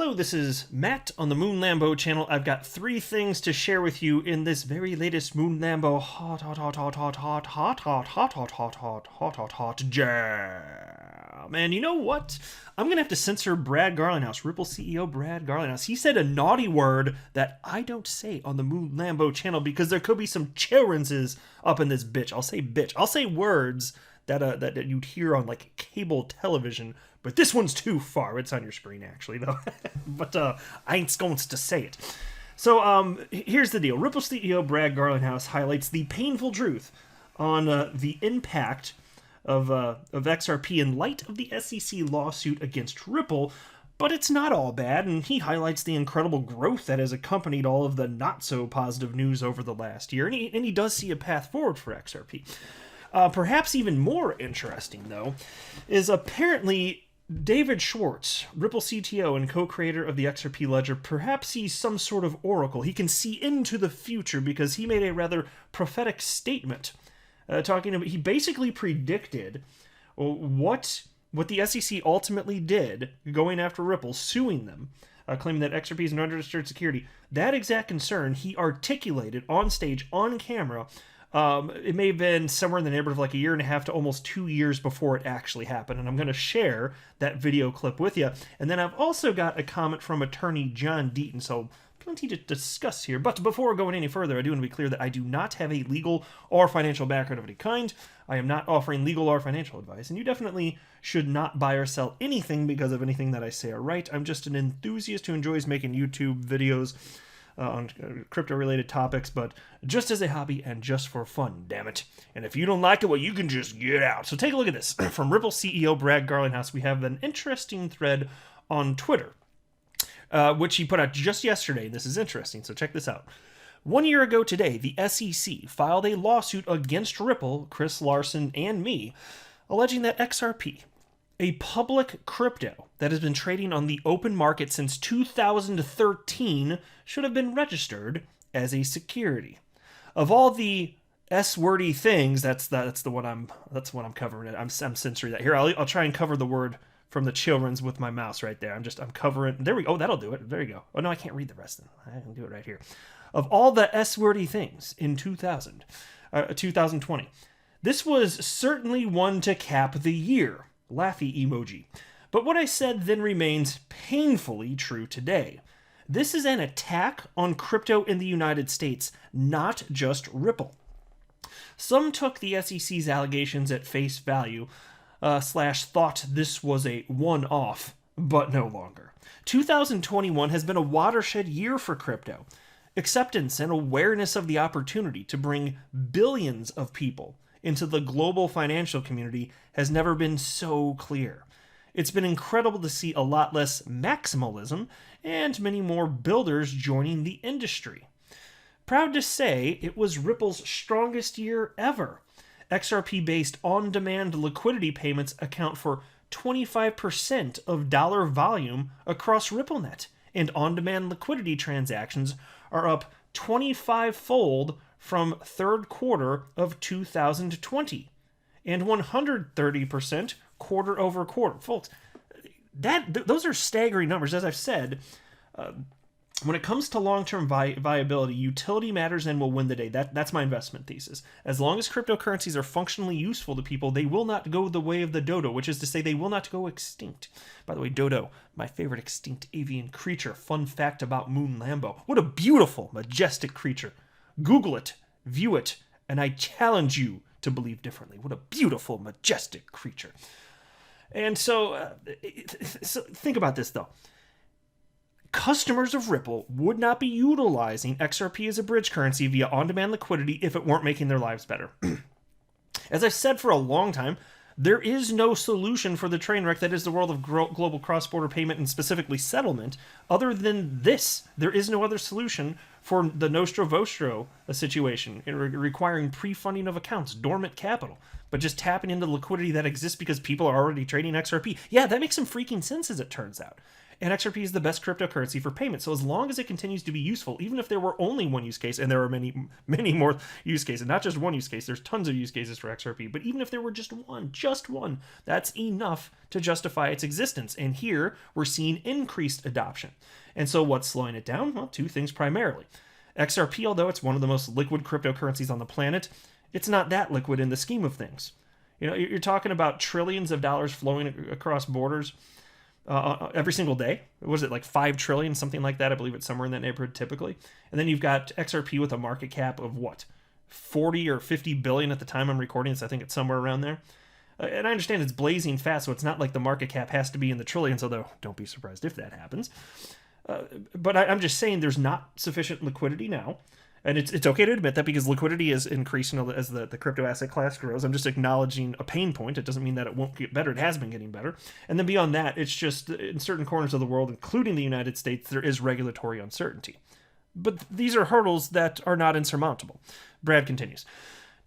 Hello, this is Matt on the Moon Lambo channel. I've got 3 things to share with you in this very latest Moon Lambo hot jam. And you know what? I'm gonna have to censor Brad Garlinghouse, Ripple CEO Brad Garlinghouse. He said a naughty word that I don't say on the Moon Lambo channel because there could be some children's up in this bitch. I'll say bitch. I'll say words that you'd hear on like cable television, but this one's too far. It's on your screen actually though. But I ain't going to say it. So here's the deal. Ripple CEO Brad Garlinghouse highlights the painful truth on the impact of XRP in light of the SEC lawsuit against Ripple, but it's not all bad, and he highlights the incredible growth that has accompanied all of the not-so-positive news over the last year, and he does see a path forward for XRP. Perhaps even more interesting, though, is apparently David Schwartz, Ripple CTO and co-creator of the XRP ledger. Perhaps he's some sort of oracle. He can see into the future because he made a rather prophetic statement. He basically predicted what the SEC ultimately did going after Ripple, suing them, claiming that XRP is an unregistered security. That exact concern he articulated on stage, on camera. It may have been somewhere in the neighborhood of like 1.5 years to almost 2 years before it actually happened, and I'm going to share that video clip with you. And then I've also got a comment from attorney John Deaton, so plenty to discuss here. But before going any further, I do want to be clear that I do not have a legal or financial background of any kind. I am not offering legal or financial advice, and you definitely should not buy or sell anything because of anything that I say or write. I'm just an enthusiast who enjoys making YouTube videos on crypto-related topics, but just as a hobby and just for fun, damn it. And if you don't like it, well, you can just get out. So take a look at this. From Ripple CEO Brad Garlinghouse, we have an interesting thread on Twitter, which he put out just yesterday. This is interesting, so check this out. 1 year ago today, the SEC filed a lawsuit against Ripple, Chris Larson, and me, alleging that XRP, a public crypto that has been trading on the open market since 2013, should have been registered as a security. Of all the S-wordy things, that's the one I'm covering it. I'm censoring that here. I'll try and cover the word from the children's with my mouse right there. I'm covering. There we go. Oh, that'll do it. There you go. Oh no, I can't read the rest of them. I can do it right here. Of all the S-wordy things in 2020, this was certainly one to cap the year. Laughy emoji. But what I said then remains painfully true today. This is an attack on crypto in the United States, not just Ripple. Some took the SEC's allegations at face value, thought this was a one-off, but no longer. 2021 has been a watershed year for crypto. Acceptance and awareness of the opportunity to bring billions of people into the global financial community has never been so clear. It's been incredible to see a lot less maximalism and many more builders joining the industry. Proud to say it was Ripple's strongest year ever. XRP-based on-demand liquidity payments account for 25% of dollar volume across RippleNet, and on-demand liquidity transactions are up 25-fold from third quarter of 2020 and 130% quarter over quarter. Folks, those are staggering numbers. As I've said, when it comes to long-term viability, utility matters and will win the day. That's my investment thesis. As long as cryptocurrencies are functionally useful to people, they will not go the way of the dodo, which is to say they will not go extinct. By the way, dodo, my favorite extinct avian creature. Fun fact about Moon Lambo. What a beautiful, majestic creature. Google it, view it, and I challenge you to believe differently. What a beautiful, majestic creature. And so think about this, though. Customers of Ripple would not be utilizing XRP as a bridge currency via on-demand liquidity if it weren't making their lives better. As I've said for a long time, there is no solution for the train wreck that is the world of global cross-border payment and specifically settlement. Other than this, there is no other solution for the Nostro Vostro situation, requiring pre-funding of accounts, dormant capital, but just tapping into liquidity that exists because people are already trading XRP. Yeah, that makes some freaking sense as it turns out. And XRP is the best cryptocurrency for payment. So as long as it continues to be useful, even if there were only one use case, and there are many, many more use cases, not just one use case, there's tons of use cases for XRP, but even if there were just one, that's enough to justify its existence. And here we're seeing increased adoption. And so what's slowing it down? Well, two things primarily. XRP, although it's one of the most liquid cryptocurrencies on the planet, it's not that liquid in the scheme of things. You know, you're talking about trillions of dollars flowing across borders every single day. Was it like 5 trillion, something like that? I believe it's somewhere in that neighborhood typically. And then you've got XRP with a market cap of what? 40 or 50 billion at the time I'm recording this. I think it's somewhere around there. And I understand it's blazing fast, so it's not like the market cap has to be in the trillions, although don't be surprised if that happens. But I'm just saying there's not sufficient liquidity now. And it's okay to admit that because liquidity is increasing as the crypto asset class grows. I'm just acknowledging a pain point. It doesn't mean that it won't get better. It has been getting better. And then beyond that, it's just in certain corners of the world, including the United States, there is regulatory uncertainty. But these are hurdles that are not insurmountable. Brad continues.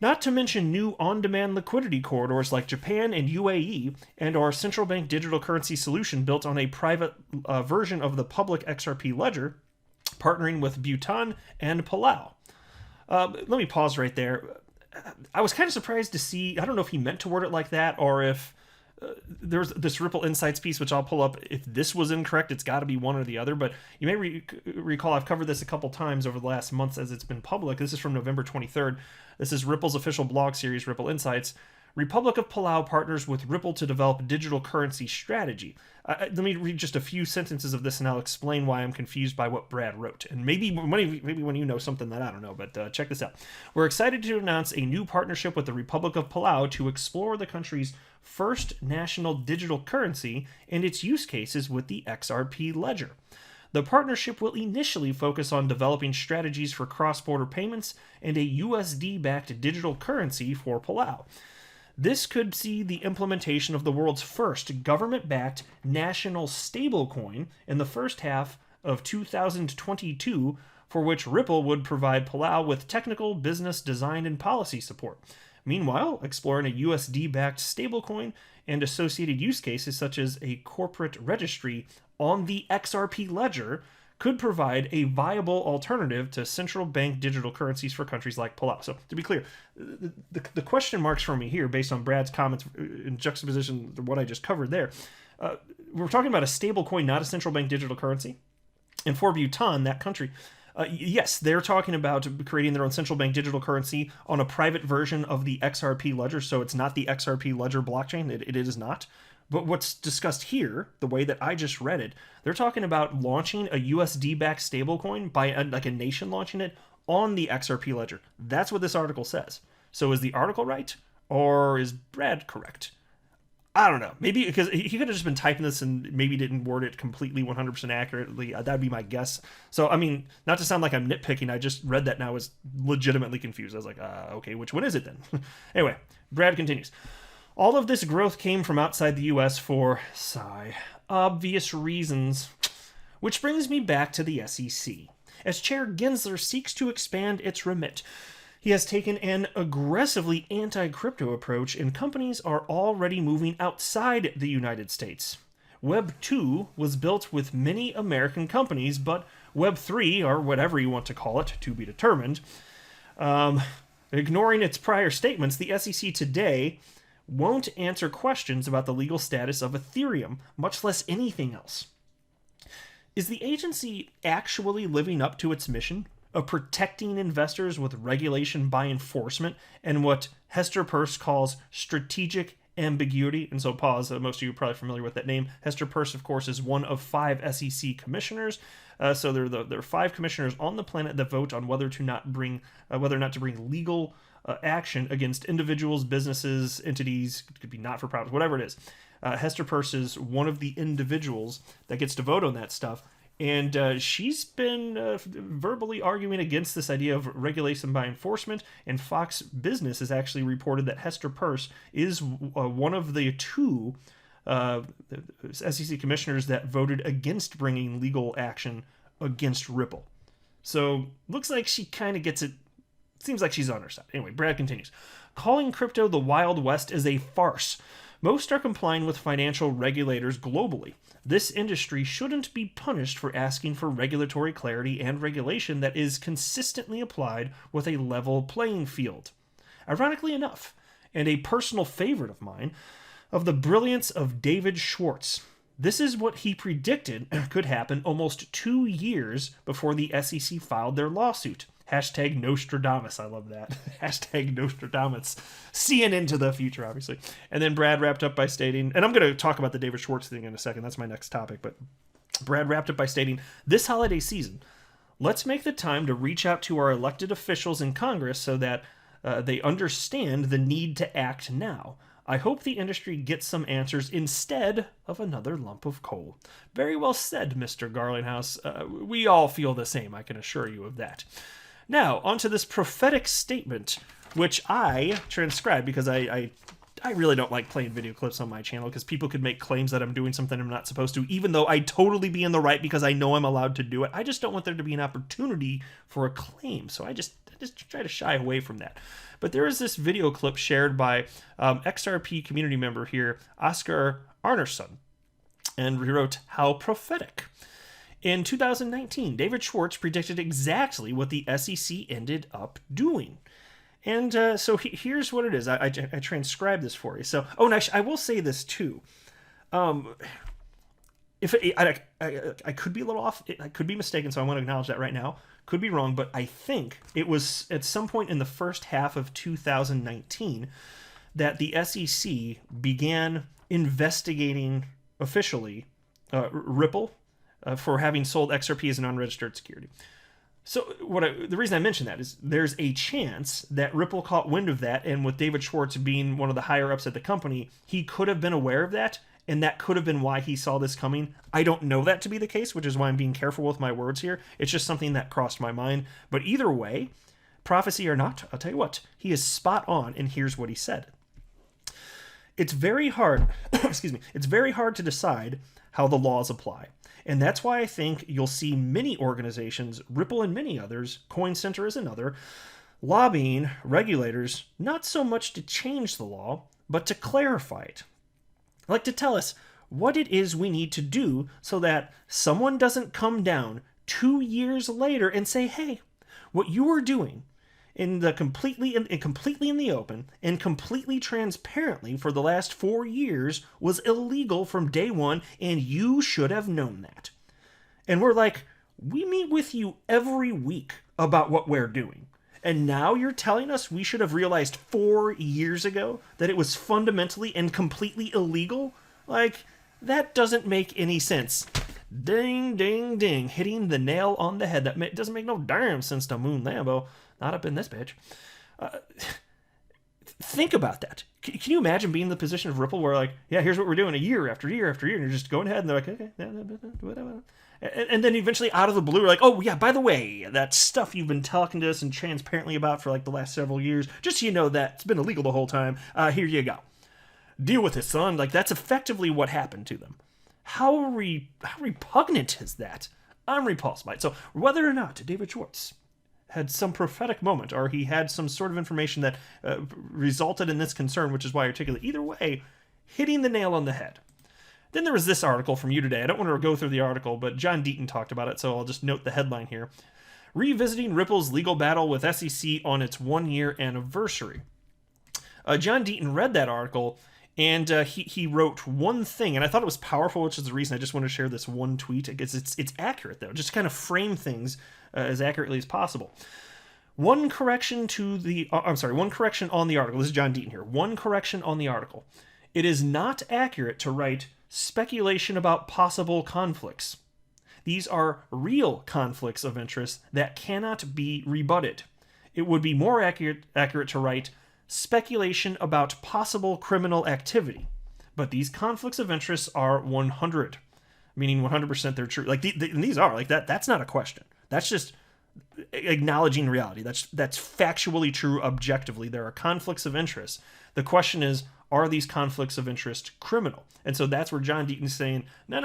Not to mention new on-demand liquidity corridors like Japan and UAE, and our central bank digital currency solution built on a private version of the public XRP ledger, partnering with Deaton and Palau. Let me pause right there. I was kind of surprised to see, I don't know if he meant to word it like that, or if there's this Ripple Insights piece, which I'll pull up. If this was incorrect, it's got to be one or the other. But you may recall I've covered this a couple times over the last months as it's been public. This is from November 23rd. This is Ripple's official blog series, Ripple Insights. Republic of Palau partners with Ripple to develop digital currency strategy. Let me read just a few sentences of this, and I'll explain why I'm confused by what Brad wrote. And maybe when you know something that I don't know, but check this out. We're excited to announce a new partnership with the Republic of Palau to explore the country's first national digital currency and its use cases with the XRP ledger. The partnership will initially focus on developing strategies for cross-border payments and a USD-backed digital currency for Palau. This could see the implementation of the world's first government-backed national stablecoin in the first half of 2022, for which Ripple would provide Palau with technical, business, design, and policy support. Meanwhile, exploring a USD-backed stablecoin and associated use cases such as a corporate registry on the XRP ledger could provide a viable alternative to central bank digital currencies for countries like Palau. So, to be clear, the question marks for me here, based on Brad's comments in juxtaposition to what I just covered there, we're talking about a stable coin, not a central bank digital currency. And for Bhutan, that country, yes, they're talking about creating their own central bank digital currency on a private version of the XRP ledger. So it's not the XRP ledger blockchain. It is not. But what's discussed here, the way that I just read it, they're talking about launching a USD-backed stablecoin by a nation launching it on the XRP ledger. That's what this article says. So is the article right, or is Brad correct? I don't know. Maybe because he could have just been typing this and maybe didn't word it completely 100% accurately. That'd be my guess. So, I mean, not to sound like I'm nitpicking, I just read that and I was legitimately confused. I was like, okay, which one is it then? Anyway, Brad continues. All of this growth came from outside the US for, obvious reasons. Which brings me back to the SEC. As Chair Gensler seeks to expand its remit, he has taken an aggressively anti-crypto approach, and companies are already moving outside the United States. Web 2 was built with many American companies, but Web 3, or whatever you want to call it, to be determined, ignoring its prior statements, the SEC today won't answer questions about the legal status of Ethereum, much less anything else. Is the agency actually living up to its mission of protecting investors with regulation by enforcement and what Hester Peirce calls strategic ambiguity? And so pause, most of you are probably familiar with that name. Hester Peirce, of course, is one of 5 SEC commissioners. So there are 5 commissioners on the planet that vote on whether or not to bring legal action against individuals, businesses, entities, could be not-for-profits, whatever it is. Hester Peirce is one of the individuals that gets to vote on that stuff. And she's been verbally arguing against this idea of regulation by enforcement. And Fox Business has actually reported that Hester Peirce is one of the 2 SEC commissioners that voted against bringing legal action against Ripple. So looks like she kind of gets it. Seems like she's on her side. Anyway, Brad continues. Calling crypto the Wild West is a farce. Most are complying with financial regulators globally. This industry shouldn't be punished for asking for regulatory clarity and regulation that is consistently applied with a level playing field. Ironically enough, and a personal favorite of mine, of the brilliance of David Schwartz. This is what he predicted could happen almost 2 years before the SEC filed their lawsuit. Hashtag Nostradamus. I love that. Hashtag Nostradamus. Seeing into the future, obviously. And then Brad wrapped up by stating, and I'm going to talk about the David Schwartz thing in a second. That's my next topic. But Brad wrapped up by stating, this holiday season, let's make the time to reach out to our elected officials in Congress so that they understand the need to act now. I hope the industry gets some answers instead of another lump of coal. Very well said, Mr. Garlinghouse. We all feel the same, I can assure you of that. Now, onto this prophetic statement, which I transcribed because I really don't like playing video clips on my channel because people could make claims that I'm doing something I'm not supposed to, even though I'd totally be in the right because I know I'm allowed to do it. I just don't want there to be an opportunity for a claim, so I just try to shy away from that. But there is this video clip shared by XRP community member here, Oscar Arnerson, and he wrote, "How prophetic." In 2019, David Schwartz predicted exactly what the SEC ended up doing. And so here's what it is. I transcribed this for you. So, and I will say this too. If I could be a little off, I could be mistaken, so I want to acknowledge that right now. Could be wrong, but I think it was at some point in the first half of 2019 that the SEC began investigating officially Ripple for having sold XRP as an unregistered security. So the reason I mention that is there's a chance that Ripple caught wind of that, and with David Schwartz being one of the higher ups at the company, he could have been aware of that, and that could have been why he saw this coming. I don't know that to be the case, which is why I'm being careful with my words here. It's just something that crossed my mind. But either way, prophecy or not, I'll tell you what, he is spot on, and here's what he said. It's very hard, it's very hard to decide how the laws apply. And that's why I think you'll see many organizations, Ripple and many others, Coin Center is another, lobbying regulators not so much to change the law, but to clarify it. Like to tell us what it is we need to do so that someone doesn't come down 2 years later and say, hey, what you were doing completely in the open and completely transparently for the last 4 years was illegal from day one, and you should have known that. And we're like, we meet with you every week about what we're doing. And now you're telling us we should have realized 4 years ago that it was fundamentally and completely illegal? Like, that doesn't make any sense. Ding, ding, ding. Hitting the nail on the head. That doesn't make no damn sense to Moon Lambo. Not up in this bitch. Think about that. Can you imagine being in the position of Ripple where, like, yeah, here's what we're doing year after year after year, and you're just going ahead, and they're like, okay, whatever. And then eventually out of the blue, we're like, oh, yeah, by the way, that stuff you've been talking to us and transparently about for like the last several years, just so you know that it's been illegal the whole time. Here you go. Deal with it, son. Like, that's effectively what happened to them. How repugnant is that? I'm repulsed by it. So whether or not David Schwartz had some prophetic moment or he had some sort of information that resulted in this concern, which is why I articulate, either way, hitting the nail on the head. Then there was this article from You Today. I don't want to go through the article, but John Deaton talked about it, so I'll just note the headline here. Revisiting Ripple's legal battle with SEC on its 1-year anniversary. John Deaton read that article, and he wrote one thing, and I thought it was powerful, which is the reason I just want to share this one tweet. It's accurate, though, just to kind of frame things as accurately as possible. One correction on the article. This is John Deaton here. One correction on the article. It is not accurate to write speculation about possible conflicts. These are real conflicts of interest that cannot be rebutted. It would be more accurate to write speculation about possible criminal activity. But these conflicts of interest are 100, meaning 100% they're true. Like and these are like that. That's not a question. That's just acknowledging reality. That's factually true objectively. There are conflicts of interest. The question is, are these conflicts of interest criminal? And so that's where John Deaton's saying, no,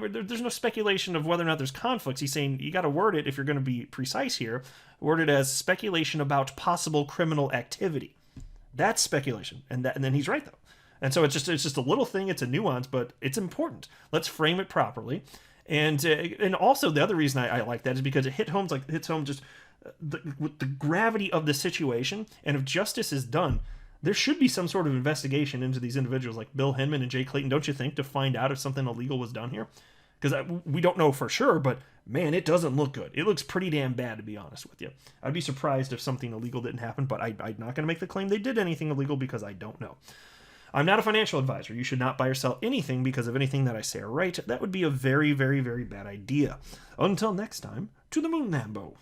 there's no speculation of whether or not there's conflicts. He's saying you got to word it, if you're going to be precise here, word it as speculation about possible criminal activity. That's speculation. And then he's right, though. And so it's just a little thing. It's a nuance, but it's important. Let's frame it properly. And also the other reason I like that is because it hits home just with the gravity of the situation. And if justice is done, there should be some sort of investigation into these individuals like Bill Hinman and Jay Clayton, don't you think, to find out if something illegal was done here? Because we don't know for sure, but man, it doesn't look good. It looks pretty damn bad, to be honest with you. I'd be surprised if something illegal didn't happen, but I'm not going to make the claim they did anything illegal because I don't know. I'm not a financial advisor. You should not buy or sell anything because of anything that I say or write. That would be a very, very, very bad idea. Until next time, to the moon, Lambo.